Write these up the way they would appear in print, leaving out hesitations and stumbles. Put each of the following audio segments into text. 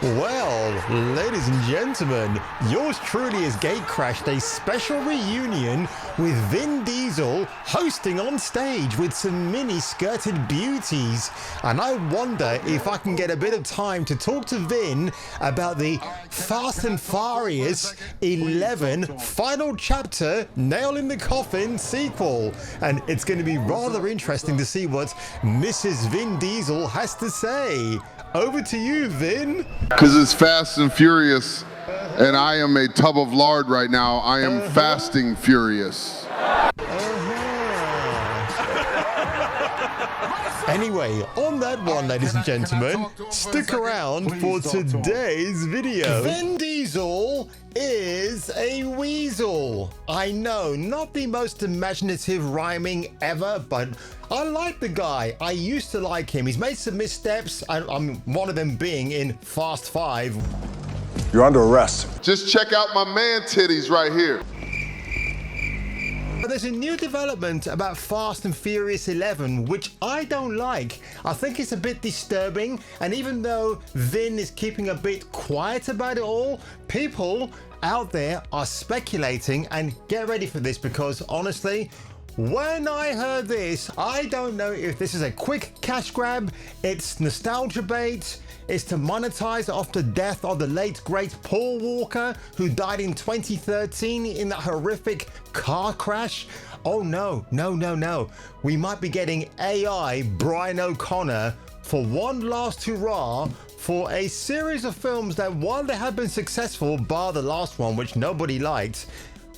Well, ladies and gentlemen, yours truly has gatecrashed a special reunion with Vin Diesel hosting on stage with some mini-skirted beauties. And I wonder if I can get a bit of time to talk to Vin about the Fast and Furious 11 final chapter Nail in the Coffin sequel. And it's going to be rather interesting to see what Mrs. Vin Diesel has to say. Over to you, Vin. Because it's Fast and Furious, and I am a tub of lard right now. I am fasting furious. Anyway, on that one, ladies and gentlemen, stick around for today's video. Vin Diesel is a weasel. I know, not the most imaginative rhyming ever, but I like the guy. I used to like him. He's made some missteps, and one of them being in Fast 5. You're under arrest. Just check out my man titties right here. But there's a new development about Fast and Furious 11, which I don't like. I think it's a bit disturbing, and even though Vin is keeping a bit quiet about it all, people out there are speculating, and get ready for this because honestly, when I heard this, I don't know if this is a quick cash grab, it's nostalgia bait, it's to monetize off the death of the late great Paul Walker, who died in 2013 in that horrific car crash. Oh no, no, no, no. We might be getting AI Brian O'Connor for one last hurrah for a series of films that, while they have been successful, bar the last one, which nobody liked,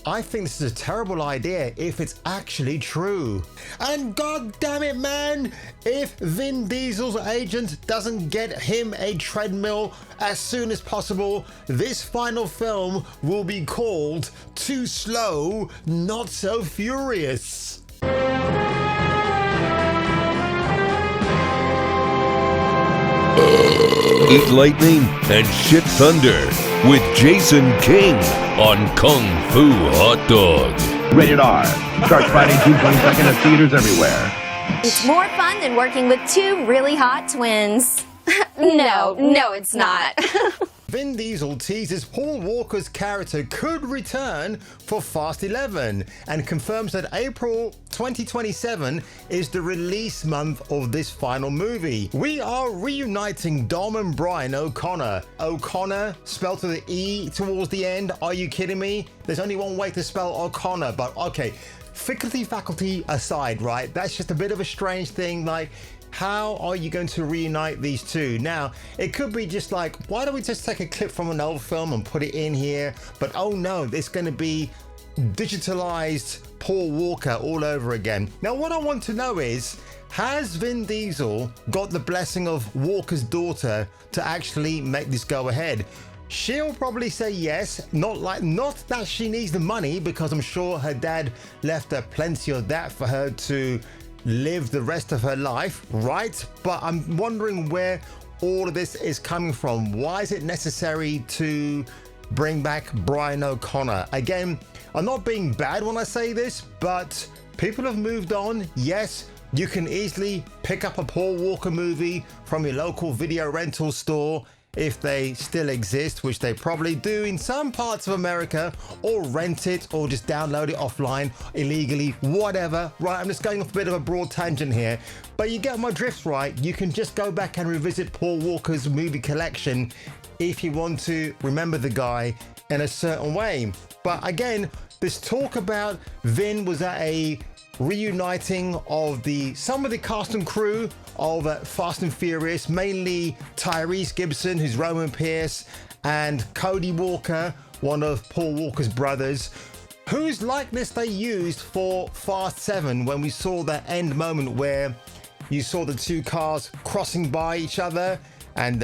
I think this is a terrible idea if it's actually true. And god damn it, man, if Vin Diesel's agent doesn't get him a treadmill as soon as possible, this final film will be called Too Slow, Not So Furious. Eat lightning and shit thunder with Jason King on Kung Fu Hot Dog. Rated R. Starts Friday, June 22nd at theaters everywhere. It's more fun than working with two really hot twins. No, it's not. Vin Diesel teases Paul Walker's character could return for Fast 11 and confirms that April 2027 is the release month of this final movie. We are reuniting Dom and Brian O'Connor. O'Connor spelled with an E towards the end. Are you kidding me? There's only one way to spell O'Connor, but okay. Faculty aside, right? That's just a bit of a strange thing. Like, how are you going to reunite these two? Now, it could be just like, why don't we just take a clip from an old film and put it in here? But oh no, it's going to be digitalized Paul Walker all over again. Now, what I want to know is, has Vin Diesel got the blessing of Walker's daughter to actually make this go ahead? She'll probably say yes, not that she needs the money, because I'm sure her dad left her plenty of that for her to live the rest of her life, right? But I'm wondering where all of this is coming from. Why is it necessary to bring back Brian O'Connor? Again, I'm not being bad when I say this, but people have moved on. Yes, you can easily pick up a Paul Walker movie from your local video rental store if they still exist, which they probably do in some parts of America, or rent it or just download it offline illegally, whatever. Right, I'm just going off a bit of a broad tangent here, but you get my drift, right? You can just go back and revisit Paul Walker's movie collection if you want to remember the guy in a certain way. But again, this talk about Vin was at a reuniting of some of the cast and crew of Fast and Furious, mainly Tyrese Gibson, who's Roman Pierce, and Cody Walker, one of Paul Walker's brothers, whose likeness they used for Fast 7 when we saw that end moment where you saw the two cars crossing by each other, and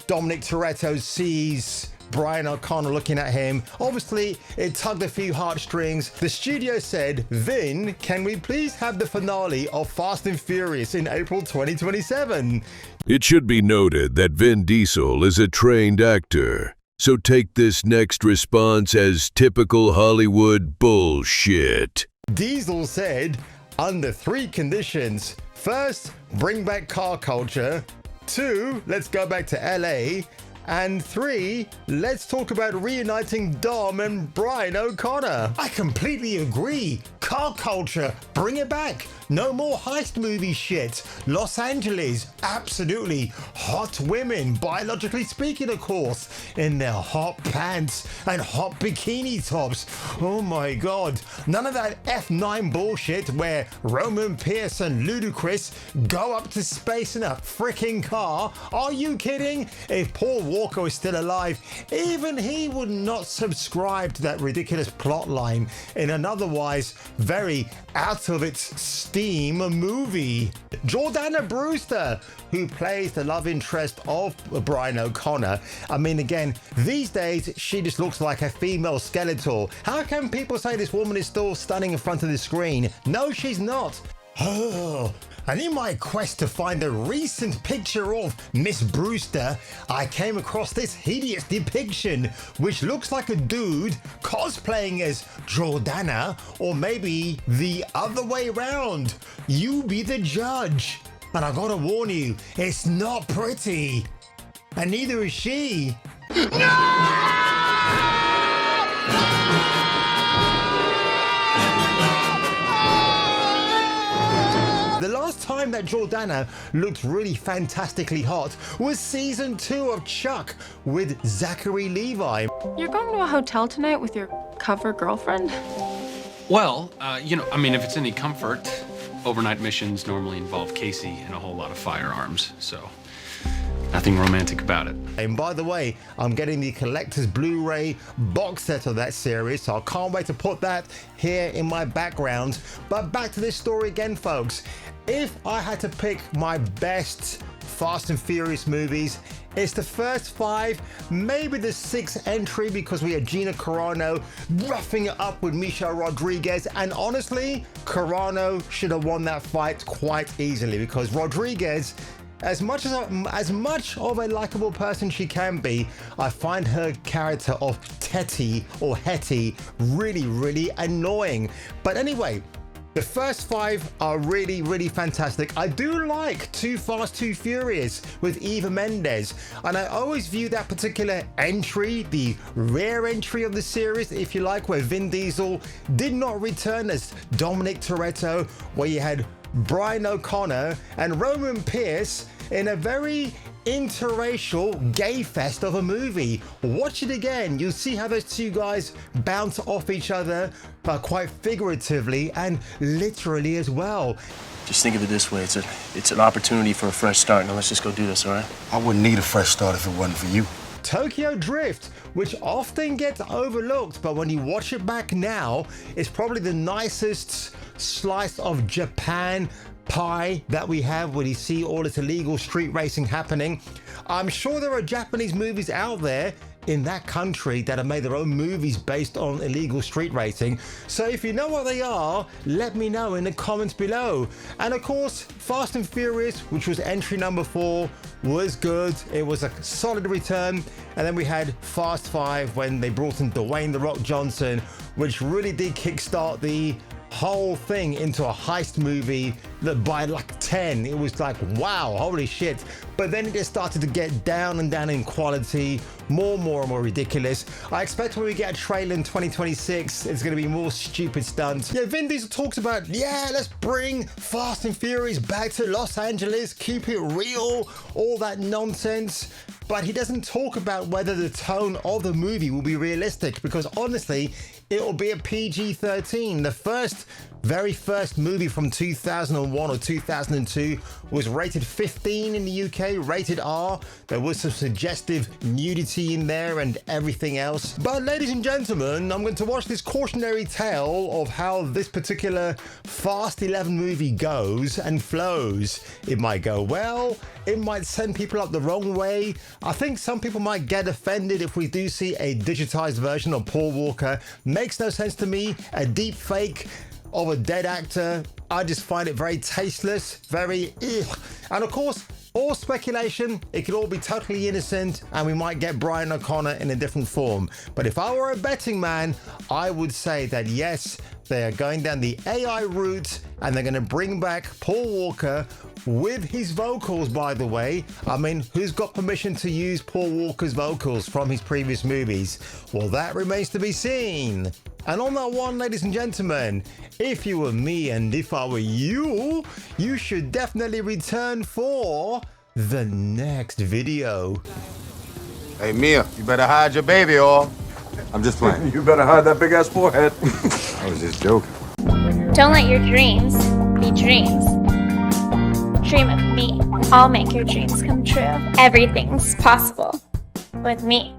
Dominic Toretto sees Brian O'Connor looking at him. Obviously, it tugged a few heartstrings. The studio said, Vin, can we please have the finale of Fast and Furious in April 2027? It should be noted that Vin Diesel is a trained actor, so take this next response as typical Hollywood bullshit. Diesel said, under 3 conditions. First, bring back car culture. 2, let's go back to LA. And 3, let's talk about reuniting Dom and Brian O'Connor. I completely agree. Car culture, bring it back. No more heist movie shit. Los Angeles, absolutely. Hot women, biologically speaking, of course, in their hot pants and hot bikini tops. Oh my god. None of that F9 bullshit where Roman Pierce and Ludacris go up to space in a freaking car. Are you kidding? If Paul Walker was still alive, even he would not subscribe to that ridiculous plot line in an otherwise very out of its steam movie. Jordana Brewster, who plays the love interest of Brian O'Connor. I mean, again, these days she just looks like a female skeletal. How can people say this woman is still stunning in front of the screen? No, she's not. Oh, and in my quest to find a recent picture of Miss Brewster, I came across this hideous depiction, which looks like a dude cosplaying as Jordana, or maybe the other way around. You be the judge. And I gotta warn you, it's not pretty. And neither is she. The last time that Jordana looked really fantastically hot was season 2 of Chuck with Zachary Levi. You're going to a hotel tonight with your cover girlfriend? Well, I mean, if it's any comfort, overnight missions normally involve Casey and a whole lot of firearms, so nothing romantic about it. And by the way, I'm getting the collector's Blu-ray box set of that series, so I can't wait to put that here in my background. But back to this story again, folks. If I had to pick my best Fast and Furious movies, it's the first 5, maybe the 6th entry, because we had Gina Carano roughing it up with Michelle Rodriguez, and honestly, Carano should have won that fight quite easily, because Rodriguez, as much of a likable person she can be, I find her character of Tetty or Hetty really, really annoying. But anyway, the first 5 are really, really fantastic. I do like Too Fast, Too Furious with Eva Mendes. And I always view that particular entry, the rare entry of the series, if you like, where Vin Diesel did not return as Dominic Toretto, where you had Brian O'Connor and Roman Pierce in a very interracial gay fest of a movie. Watch it again. You'll see how those two guys bounce off each other, quite figuratively and literally as well. Just think of it this way. It's an opportunity for a fresh start. Now let's just go do this, all right? I wouldn't need a fresh start if it wasn't for you. Tokyo Drift, which often gets overlooked, but when you watch it back now, it's probably the nicest slice of Japan pie that we have, when you see all this illegal street racing happening. I'm sure there are Japanese movies out there in that country that have made their own movies based on illegal street racing. So if you know what they are, let me know in the comments below. And of course, Fast and Furious, which was entry number 4, was good. It was a solid return. And then we had Fast 5 when they brought in Dwayne "The Rock" Johnson, which really did kickstart the whole thing into a heist movie that by like 10, it was like, wow, holy shit. But then it just started to get down and down in quality, more and more ridiculous. I expect when we get a trailer in 2026, it's going to be more stupid stunts. Yeah, Vin Diesel talks about, yeah, let's bring Fast and Furious back to Los Angeles, keep it real, all that nonsense. But he doesn't talk about whether the tone of the movie will be realistic, because honestly, it will be a PG-13. The very first movie from 2001 or 2002 was rated 15 in the UK, rated R. There was some suggestive nudity in there and everything else. But ladies and gentlemen, I'm going to watch this cautionary tale of how this particular Fast 11 movie goes and flows. It might go well, it might send people up the wrong way. I think some people might get offended if we do see a digitized version of Paul Walker. Makes no sense to me. A deep fake of a dead actor, I just find it very tasteless, very ugh. And of course, all speculation, it could all be totally innocent and we might get Brian O'Connor in a different form. But if I were a betting man, I would say that yes, they are going down the AI route and they're going to bring back Paul Walker with his vocals, by the way. I mean, who's got permission to use Paul Walker's vocals from his previous movies? Well, that remains to be seen. And on that one, ladies and gentlemen, if you were me and if I were you, you should definitely return for the next video. Hey, Mia, you better hide your baby or... I'm just playing. You better hide that big ass forehead. I was just joking. Don't let your dreams be dreams. Dream of me. I'll make your dreams come true. Everything's possible with me.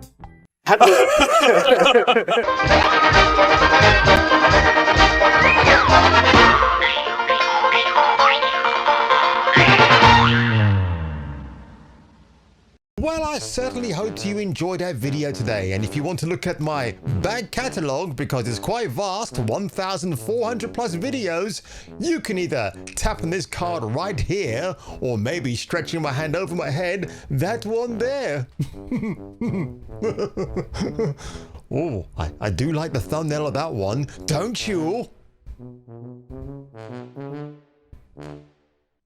Well, I certainly hope you enjoyed that video today, and if you want to look at my back catalogue, because it's quite vast, 1,400 plus videos, you can either tap on this card right here, or maybe stretching my hand over my head, that one there. Oh, I do like the thumbnail of that one, don't you?